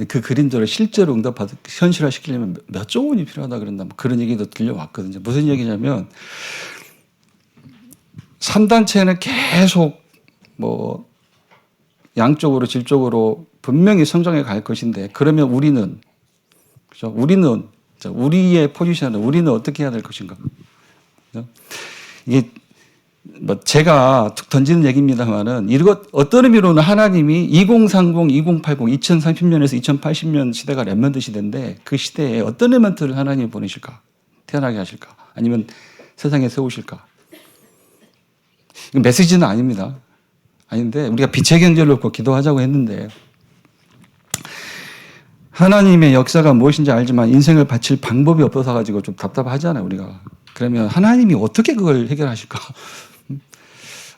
그 그림대로 실제로 현실화 시키려면 몇 조 원이 필요하다 그랬나? 뭐 그런 얘기도 들려왔거든요. 무슨 얘기냐면 3단체는 계속 뭐 양쪽으로 질적으로 분명히 성장해 갈 것인데 그러면 우리는 그죠? 우리의 포지션은 우리는 어떻게 해야 될 것인가? 그죠? 이게 뭐 제가 툭 던지는 얘기입니다만은 어떤 의미로는 하나님이 2030, 2080, 2030년에서 2080년 시대가 렘넌트 시대인데 그 시대에 어떤 렘넌트를 하나님이 보내실까? 태어나게 하실까? 아니면 세상에 세우실까? 이건 메시지는 아닙니다. 아닌데 우리가 빛의 경제를 놓고 기도하자고 했는데 하나님의 역사가 무엇인지 알지만 인생을 바칠 방법이 없어서 가지고 좀 답답하잖아요 우리가. 그러면 하나님이 어떻게 그걸 해결하실까?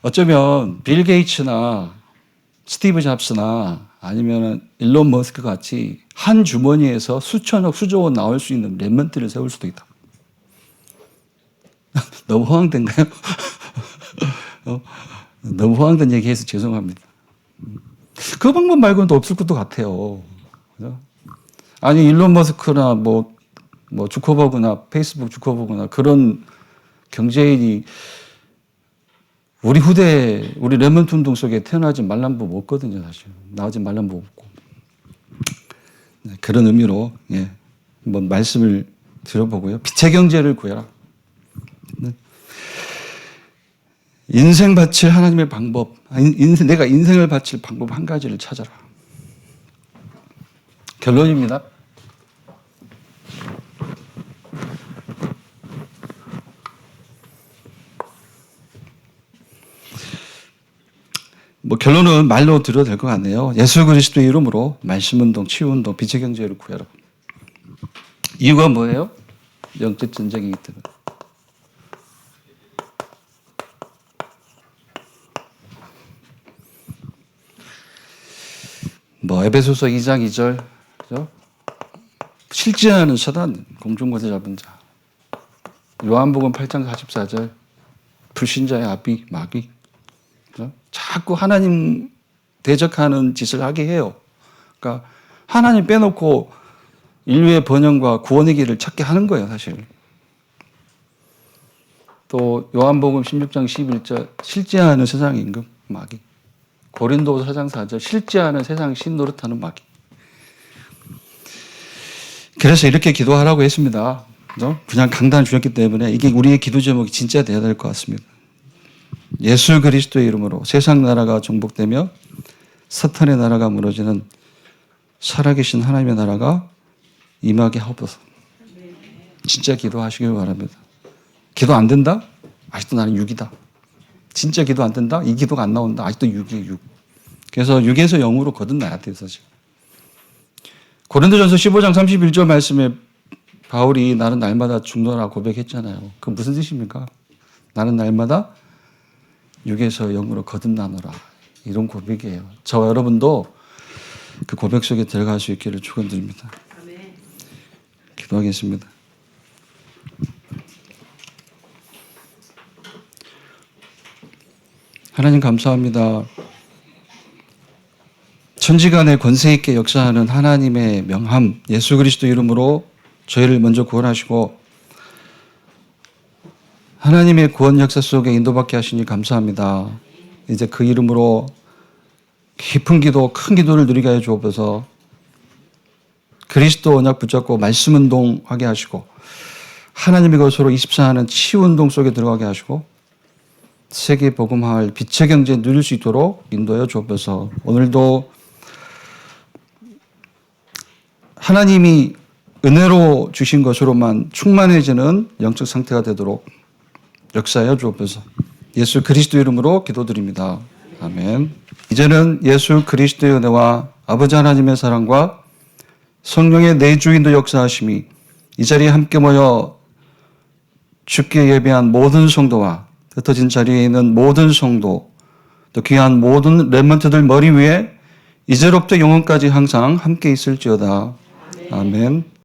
어쩌면 빌 게이츠나 스티브 잡스나 아니면 일론 머스크 같이 한 주머니에서 수천억 수조원 나올 수 있는 렘넌트를 세울 수도 있다. 너무 허황된가요? 너무 허황된 얘기해서 죄송합니다. 그 방법 말고는 또 없을 것도 같아요. 그죠? 아니 일론 머스크나 뭐 주커버그나 페이스북 주커버그나 그런 경제인이 우리 렘넌트 운동 속에 태어나지 말란 법 없거든요, 사실. 나오지 말란 법 없고. 네, 그런 의미로, 예, 한번 말씀을 드려보고요. 빛의 경제를 구해라. 네. 인생 바칠 하나님의 방법, 내가 인생을 바칠 방법 한 가지를 찾아라. 결론입니다. 뭐 결론은 말로 드려도 될 것 같네요. 예수 그리스도의 이름으로 말씀운동, 치유운동, 빛의 경제를 구해라. 이유가 뭐예요? 영적 전쟁이기 때문에. 뭐 에베소서 2장 2절, 그죠? 실진하는 사단, 공중거대 잡은 자. 요한복음 8장 44절, 불신자의 아비, 마귀. 그죠? 자꾸 하나님 대적하는 짓을 하게 해요. 그러니까 하나님 빼놓고 인류의 번영과 구원의 길을 찾게 하는 거예요, 사실. 또 요한복음 16장 11절 실제하는 세상 임금 마귀. 고린도서 4장 4절 실제하는 세상 신 노릇하는 마귀. 그래서 이렇게 기도하라고 했습니다. 그냥 강단 주셨기 때문에 이게 우리의 기도 제목이 진짜 돼야 될 것 같습니다. 예수 그리스도의 이름으로 세상 나라가 정복되며 사탄의 나라가 무너지는 살아계신 하나님의 나라가 임하게 하옵소서. 진짜 기도하시길 바랍니다. 기도 안 된다? 아직도 나는 6이다. 진짜 기도 안 된다? 이 기도가 안 나온다. 아직도 6이에요, 6. 그래서 6에서 0으로 거듭나야 돼요, 사실. 고린도전서 15장 31절 말씀에 바울이 나는 날마다 죽노라 고백했잖아요. 그 무슨 뜻입니까? 나는 날마다 6에서 0으로 거듭나노라. 이런 고백이에요. 저와 여러분도 그 고백 속에 들어갈 수 있기를 축원드립니다. 기도하겠습니다. 하나님 감사합니다. 천지간에 권세 있게 역사하는 하나님의 명함 예수 그리스도 이름으로 저희를 먼저 구원하시고 하나님의 구원 역사 속에 인도받게 하시니 감사합니다. 이제 그 이름으로 깊은 기도, 큰 기도를 누리게 해 주옵소서. 그리스도 언약 붙잡고 말씀 운동하게 하시고 하나님의 것으로 24하는 치유 운동 속에 들어가게 하시고 세계 복음화할 빛의 경제 누릴 수 있도록 인도하여 주옵소서. 오늘도 하나님이 은혜로 주신 것으로만 충만해지는 영적 상태가 되도록 역사하여 주옵소서. 예수 그리스도 이름으로 기도드립니다. 아멘. 이제는 예수 그리스도의 은혜와 아버지 하나님의 사랑과 성령의 내주인도 역사하심이 이 자리에 함께 모여 주께 예배한 모든 성도와 흩어진 자리에 있는 모든 성도 또 귀한 모든 렘넌트들 머리 위에 이제로부터 영원까지 항상 함께 있을지어다. 아멘.